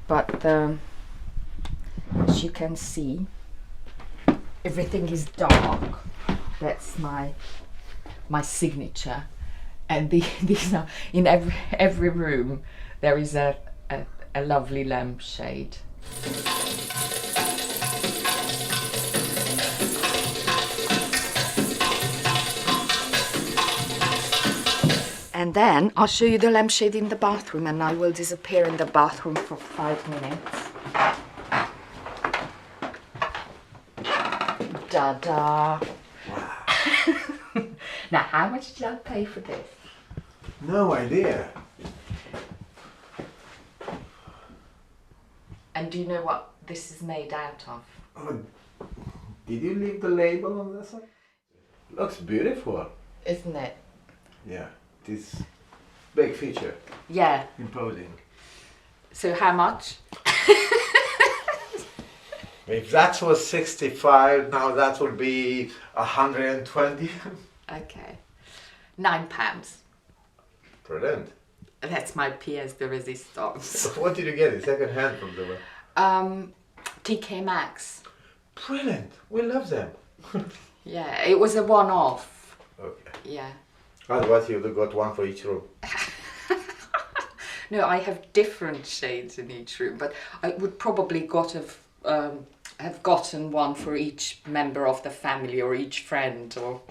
but as you can see, everything is dark. That's my signature, and these are in every room. There is a lovely lampshade. And then I'll show you the lampshade in the bathroom, and I will disappear in the bathroom for 5 minutes. Da-da! Wow. Now, how much did I pay for this? No idea. And do you know what this is made out of? Oh, did you leave the label on the side? Looks beautiful. Isn't it? Yeah, this big feature. Yeah. Imposing. So how much? If that was 65, now that would be 120. Okay. £9. Brilliant. That's my pièce de résistance. So what did you get? A second hand from the TK Maxx. Brilliant. We love them. Yeah, it was a one-off. Okay. Yeah. Otherwise you would have got one for each room. No, I have different shades in each room, but I would probably have gotten one for each member of the family or each friend, or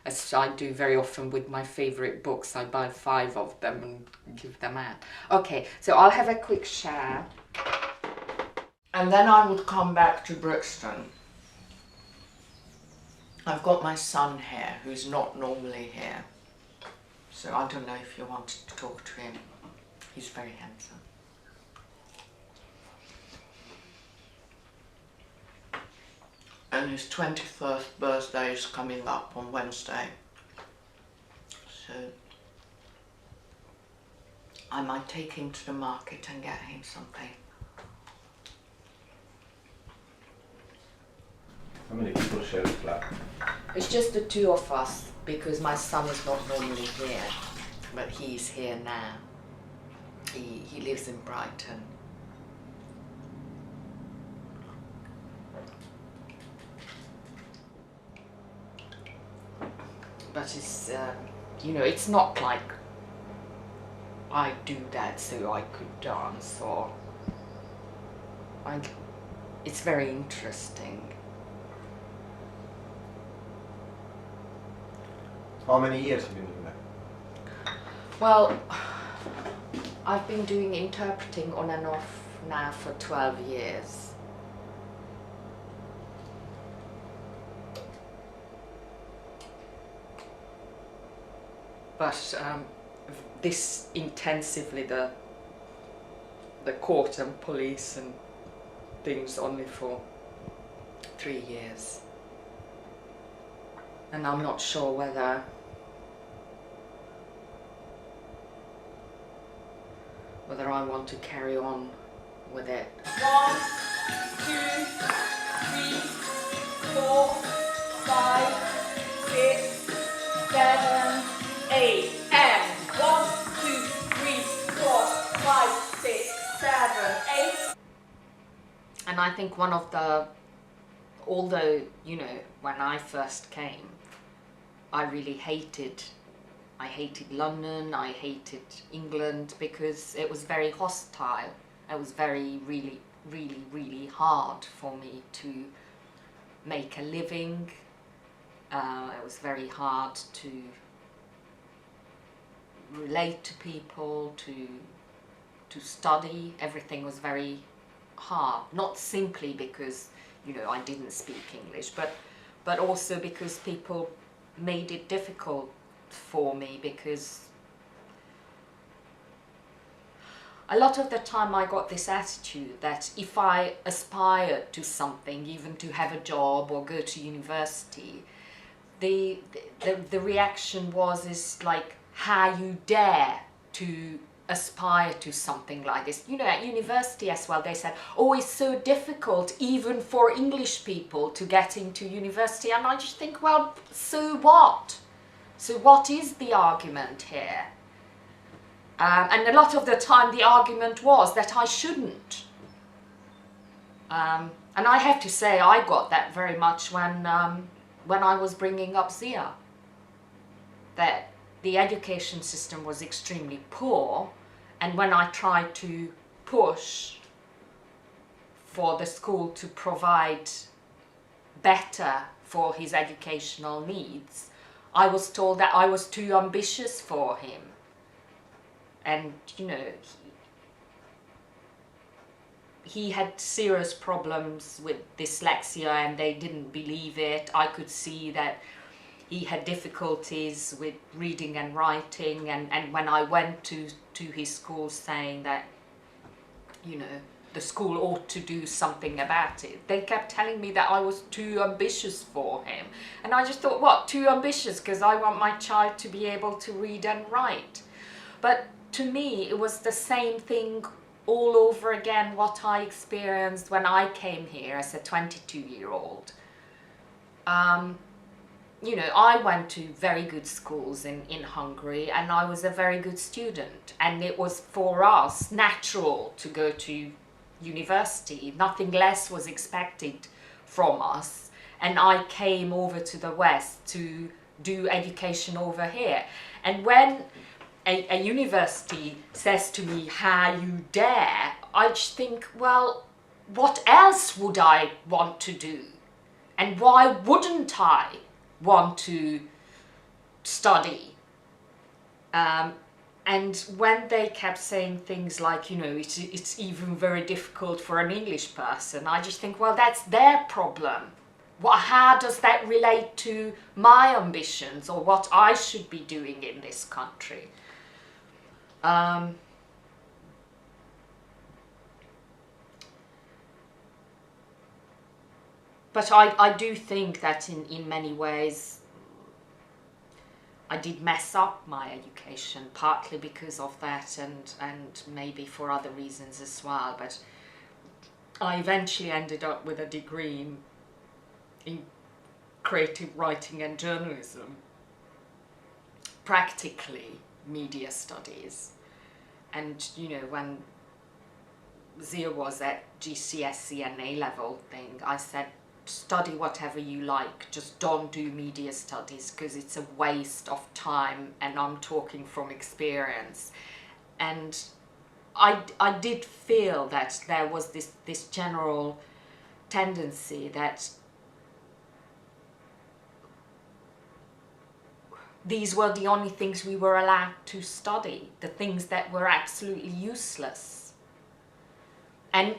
as I do very often with my favourite books, I buy 5 of them and give them out. Okay, so I'll have a quick shower, and then I would come back to Brixton. I've got my son here, who's not normally here, so I don't know if you want to talk to him. He's very handsome. And his 21st birthday is coming up on Wednesday. So I might take him to the market and get him something. How many people share the flat? It's just the 2 of us, because my son is not normally here, but he's here now. He lives in Brighton. But it's, you know, it's not like I do that so I could dance, or it's very interesting. How many years have you been doing that? Well, I've been doing interpreting on and off now for 12 years. But this intensively, the court and police and things, only for 3 years. And I'm not sure whether I want to carry on with it. 1, 2, 3, 4, 5, 6, 7, 8, and 1, 2, 3, 4, 5, 6, 7, 8. And I think one of the, although, you know, when I first came, I really hated London, I hated England, because it was very hostile. It was really hard for me to make a living. It was very hard to relate to people, to study. Everything was very hard, not simply because, you know, I didn't speak English, but also because people made it difficult for me, because a lot of the time I got this attitude that if I aspired to something, even to have a job or go to university, the reaction is like, how you dare to aspire to something like this. You know, at university as well, they said, oh, it's so difficult even for English people to get into university. And I just think, well, so what? So what is the argument here? And a lot of the time the argument was that I shouldn't. And I have to say, I got that very much when I was bringing up Zia. That the education system was extremely poor, and when I tried to push for the school to provide better for his educational needs, I was told that I was too ambitious for him. And, you know, he had serious problems with dyslexia and they didn't believe it. I could see that he had difficulties with reading and writing, and when I went to his school saying that, you know, the school ought to do something about it, they kept telling me that I was too ambitious for him. And I just thought, what, too ambitious? Because I want my child to be able to read and write. But to me, it was the same thing all over again what I experienced when I came here as a 22-year-old. You know, I went to very good schools in Hungary and I was a very good student, and it was for us natural to go to university. Nothing less was expected from us, and I came over to the West to do education over here. And when a university says to me, how you dare, I just think, well, what else would I want to do? And why wouldn't I want to study? And when they kept saying things like, you know, it's even very difficult for an English person, I just think, well, that's their problem. How does that relate to my ambitions or what I should be doing in this country? But I do think that in many ways I did mess up my education, partly because of that and maybe for other reasons as well. But I eventually ended up with a degree in creative writing and journalism, practically media studies. And, you know, when Zia was at GCSE and A-level thing, I said, study whatever you like, just don't do media studies because it's a waste of time, and I'm talking from experience. And I did feel that there was this general tendency that these were the only things we were allowed to study, the things that were absolutely useless. And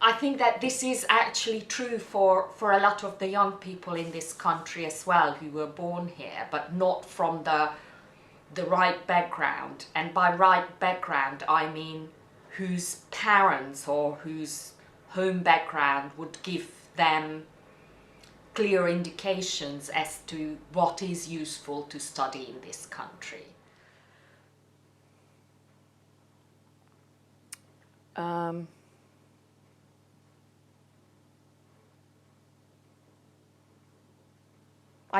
I think that this is actually true for a lot of the young people in this country as well, who were born here, but not from the right background. And by right background, I mean whose parents or whose home background would give them clear indications as to what is useful to study in this country. I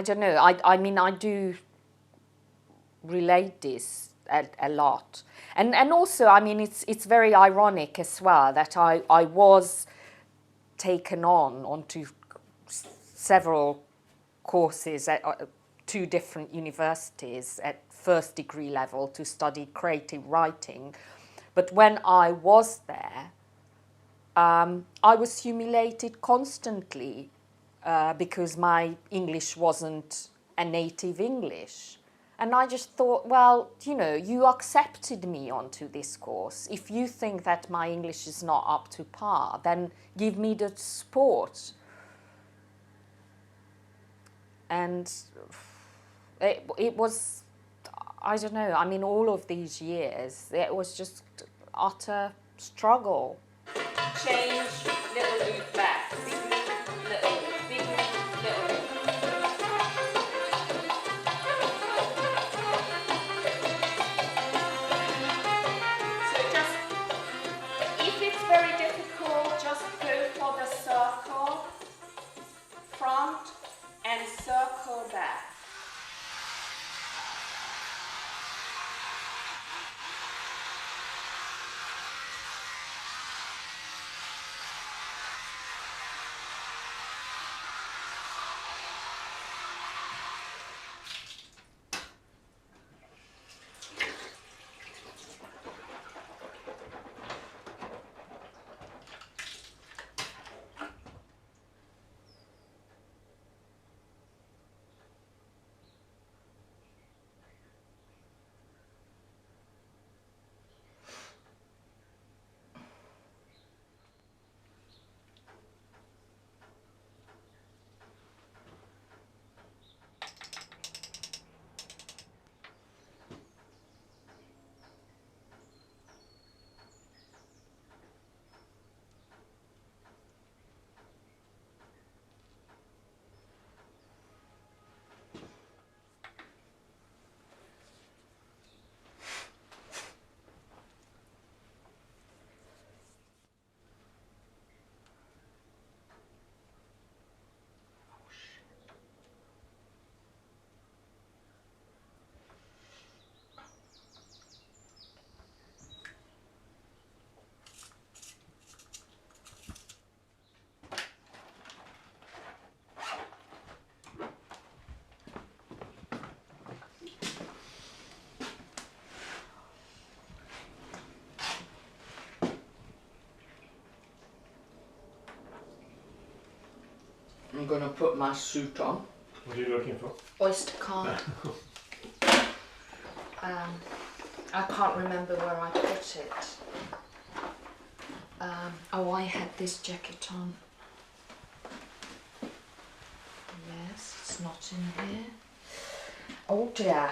don't know, I mean, I do relate this a lot. And also, I mean, it's very ironic as well that I was taken onto several courses at two different universities at first degree level to study creative writing. But when I was there, I was humiliated constantly because my English wasn't a native English. And I just thought, well, you know, you accepted me onto this course. If you think that my English is not up to par, then give me the support. And it was, I don't know, I mean, all of these years, it was just utter struggle. Change, little loop back, big loop, little loop, big loop, little loop. So just, if it's very difficult, just go for the circle, front, and circle back. gonna put my suit on. What are you looking for? Oyster card. I can't remember where I put it. Oh, I had this jacket on. Yes, it's not in here. Oh dear.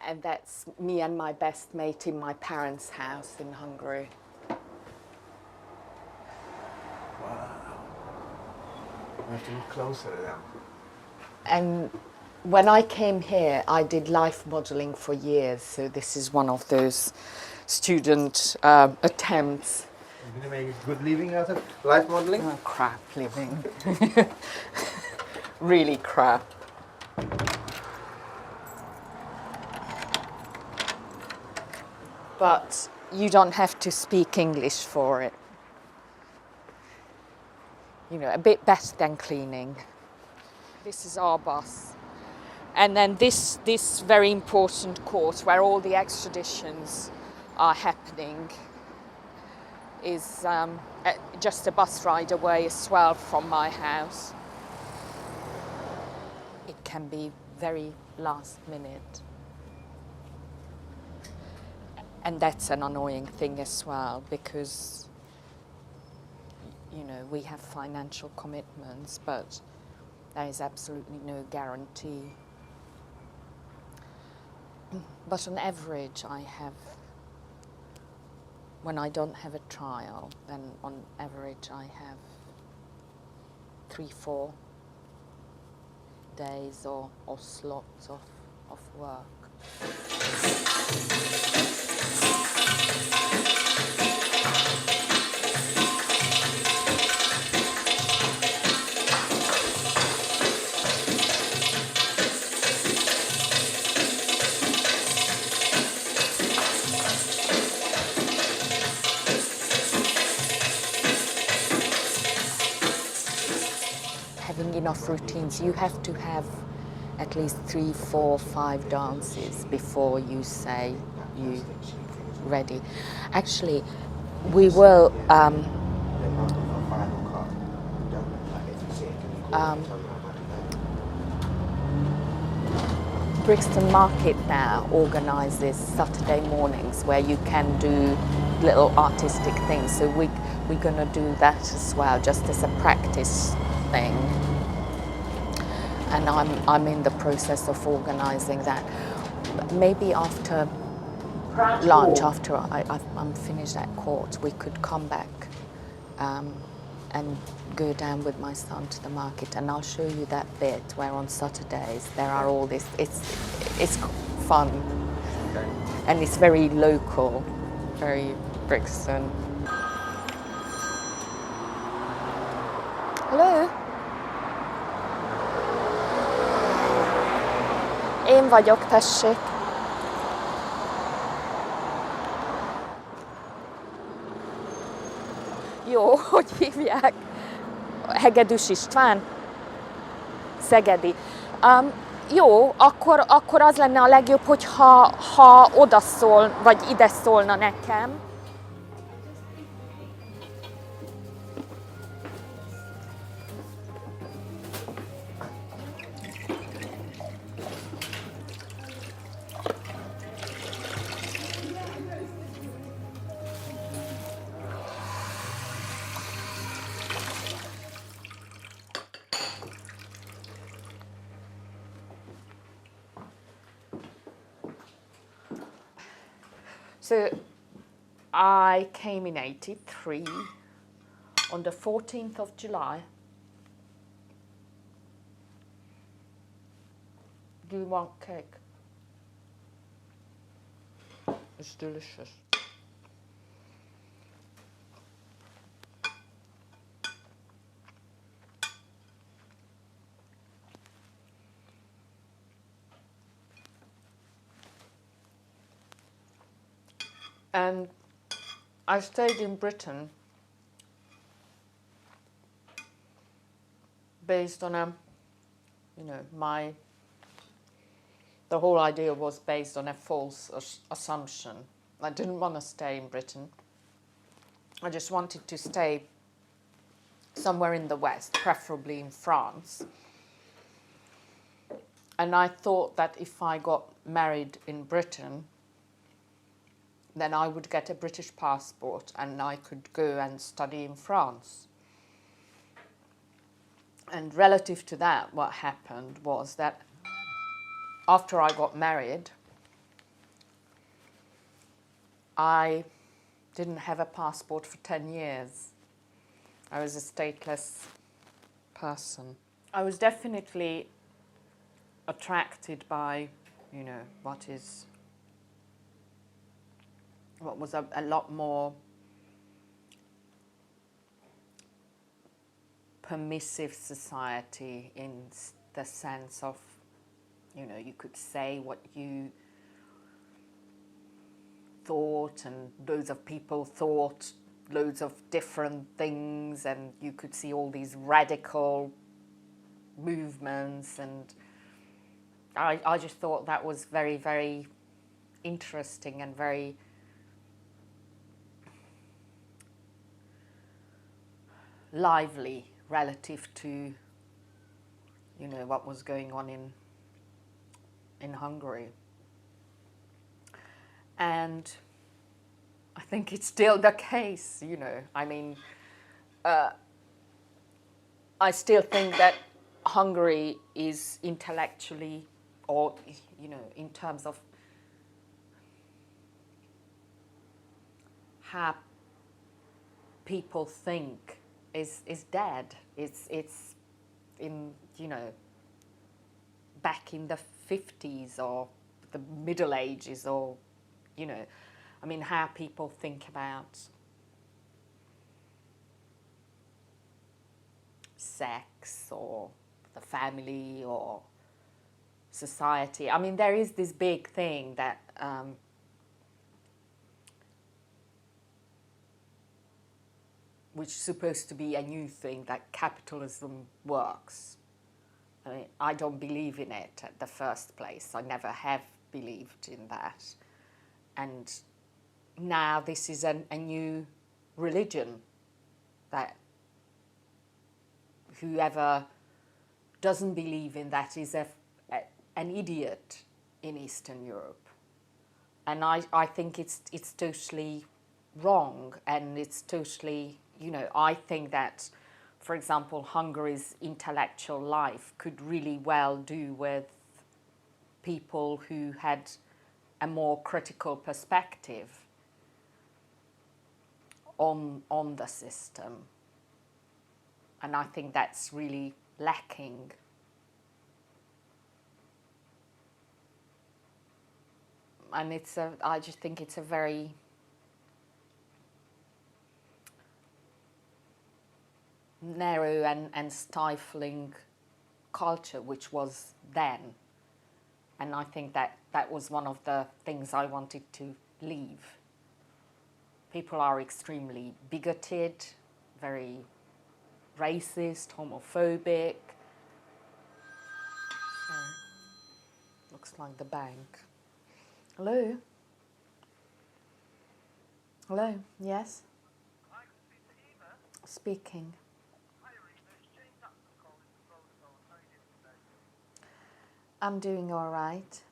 And that's me and my best mate in my parents' house in Hungary. Wow. I have to look closer at them. And when I came here, I did life modelling for years, so this is one of those student attempts. You're going to make a good living out of life modeling? Oh, crap living. Really crap. But you don't have to speak English for it. You know, a bit better than cleaning. This is our bus. And then this very important court where all the extraditions are happening is just a bus ride away as well from my house. It can be very last minute. And that's an annoying thing as well because, you know, we have financial commitments, but there is absolutely no guarantee. But on average, when I don't have a trial, then on average I have 3-4 days or slots of work. Having enough routines, you have to have at least 3, 4, 5 dances before you say you ready. Actually, we will Brixton Market now organises Saturday mornings where you can do little artistic things. So we're going to do that as well, just as a practice thing. And I'm in the process of organising that. Maybe after lunch, after I'm finished at court, we could come back and go down with my son to the market, and I'll show you that bit where on Saturdays there are all this. It's fun, and it's very local, very Brixton. Hello. Én vagyok, tessék. Jó, hogy hívják? Hegedűs István? Szegedi. Jó, akkor az lenne a legjobb, ha oda szól, vagy ide szólna nekem. So I came in 83 on the 14th of July. Do you want cake? It's delicious. And I stayed in Britain based on the whole idea was based on a false assumption. I didn't want to stay in Britain. I just wanted to stay somewhere in the West, preferably in France. And I thought that if I got married in Britain, then I would get a British passport and I could go and study in France. And relative to that, what happened was that after I got married, I didn't have a passport for 10 years. I was a stateless person. I was definitely attracted by, you know, what was a lot more permissive society, in the sense of, you know, you could say what you thought, and loads of people thought loads of different things, and you could see all these radical movements, and I just thought that was very, very interesting and very lively relative to, you know, what was going on in Hungary. And I think it's still the case, you know. I mean, I still think that Hungary is intellectually, or, you know, in terms of how people think, is dead. It's in, you know, back in the 50s or the Middle Ages, or, you know, I mean, how people think about sex or the family or society. I mean, there is this big thing that which is supposed to be a new thing, that capitalism works. I mean, I don't believe in it at the first place. I never have believed in that. And now this is a new religion that whoever doesn't believe in that is an idiot in Eastern Europe. And I think it's totally wrong, and it's totally, you know, I think that, for example, Hungary's intellectual life could really well do with people who had a more critical perspective on the system. And I think that's really lacking. And I just think it's a very narrow and stifling culture, which was then. And I think that was one of the things I wanted to leave. People are extremely bigoted, very racist, homophobic. Sorry. Looks like the bank. Hello? Hello? Yes? I can speak to Eva. Speaking. Hi, Eva. It's James Atson calling from Vodafone. How are you doing today? I'm doing all right.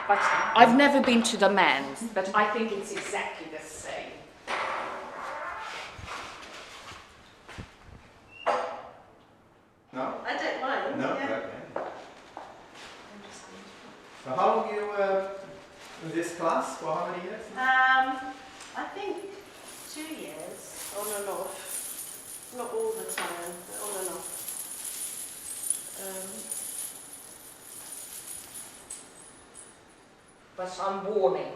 But I've never been to the men's, but I think it's exactly the same. No? I don't mind. No? Yeah. Okay. So how long you in this class? For how many years? I think 2 years, on and off. Not all the time, but on and off. But I'm warning